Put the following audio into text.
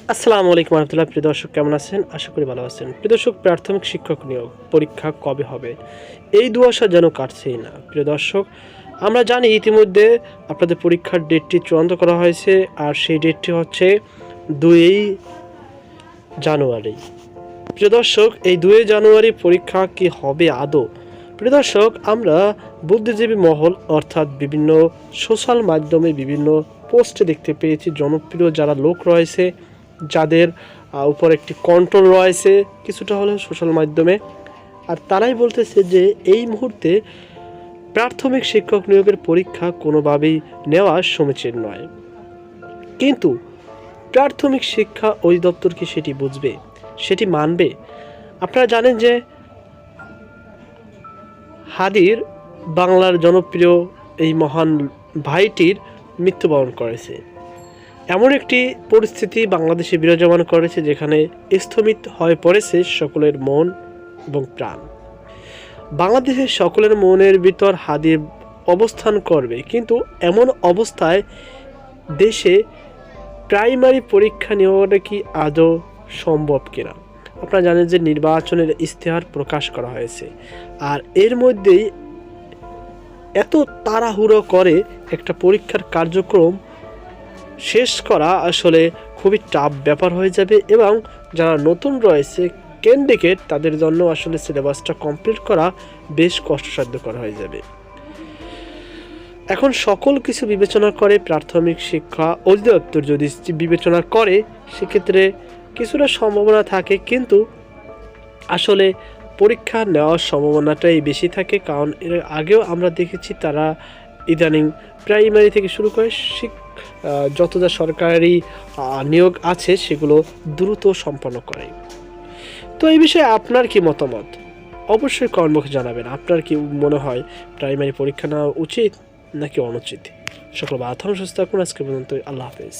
আসসালামু আলাইকুম রহমতুল্লাহ। প্রিয় দর্শক, কেমন আছেন? আশা করি ভালো আছেন। প্রিয় দর্শক, প্রাথমিক শিক্ষক নিয়োগ পরীক্ষা কবে হবে, এই দুয়াশা যেন কাটছেই না। প্রিয় দর্শক, আমরা জানি ইতিমধ্যে আপনাদের পরীক্ষার ডেটটি চূড়ান্ত করা হয়েছে, আর সেই ডেটটি হচ্ছে 2 জানুয়ারি। প্রিয় দর্শক, এই 2 জানুয়ারি পরীক্ষা কি হবে আদৌ? প্রিয় দর্শক, আমরা বুদ্ধিজীবী মহল অর্থাৎ বিভিন্ন সোশ্যাল মাধ্যমে বিভিন্ন পোস্টে দেখতে পেয়েছি জনপ্রিয় যারা লোক রয়েছে, যাদের উপর একটি কন্ট্রোল রয়েছে কিছুটা হলেও সোশ্যাল মাধ্যমে, আর তারাই বলতেছে যে এই মুহূর্তে প্রাথমিক শিক্ষক নিয়োগের পরীক্ষা কোনোভাবেই নেওয়া সমীচীন নয়। কিন্তু প্রাথমিক শিক্ষা অধিদপ্তর কি সেটি বুঝবে, সেটি মানবে? আপনারা জানেন যে হাদির বাংলার জনপ্রিয় এই মহান ভাইটির মৃত্যুবরণ করেছে। এমন একটি পরিস্থিতি বাংলাদেশে বিরাজমান করেছে যেখানে স্থমিত হয়ে পড়েছে সকলের মন এবং প্রাণ। বাংলাদেশের সকলের মনের ভিতর হাদির অবস্থান করবে, কিন্তু এমন অবস্থায় দেশে প্রাইমারি পরীক্ষা নেওয়াটা কি আদৌ সম্ভব কিনা? আপনারা জানেন যে নির্বাচনের ইশতেহার প্রকাশ করা হয়েছে, আর এর মধ্যেই এত তাড়াহুড়ো করে একটা পরীক্ষার কার্যক্রম শেষ করা আসলে খুবই টাফ ব্যাপার হয়ে যাবে, এবং যারা নতুন রয়েছে ক্যান্ডিডেট তাদের জন্য আসলে সিলেবাসটা কমপ্লিট করা বেশ কষ্টসাধ্যকর হয়ে যাবে। এখন সকল কিছু বিবেচনা করে প্রাথমিক শিক্ষা অধিদপ্তর যদি বিবেচনা করে সেক্ষেত্রে কিছুটা সম্ভাবনা থাকে, কিন্তু আসলে পরীক্ষা নেওয়ার সম্ভাবনাটাই বেশি থাকে, কারণ এর আগেও আমরা দেখেছি তারা ইদানিং প্রাইমারি থেকে শুরু করে যত যা সরকারি নিয়োগ আছে সেগুলো দ্রুত সম্পন্ন করে। তো এই বিষয়ে আপনার কি মতামত? অবশ্যই কমেন্ট বক্সে জানাবেন। আপনার কি মনে হয় প্রাইমারি পরীক্ষা নেওয়া উচিত নাকি অনুচিত? সকল ভালো থাকুন, সুস্থ থাকুন। আজকে পর্যন্ত, আল্লাহ হাফেজ।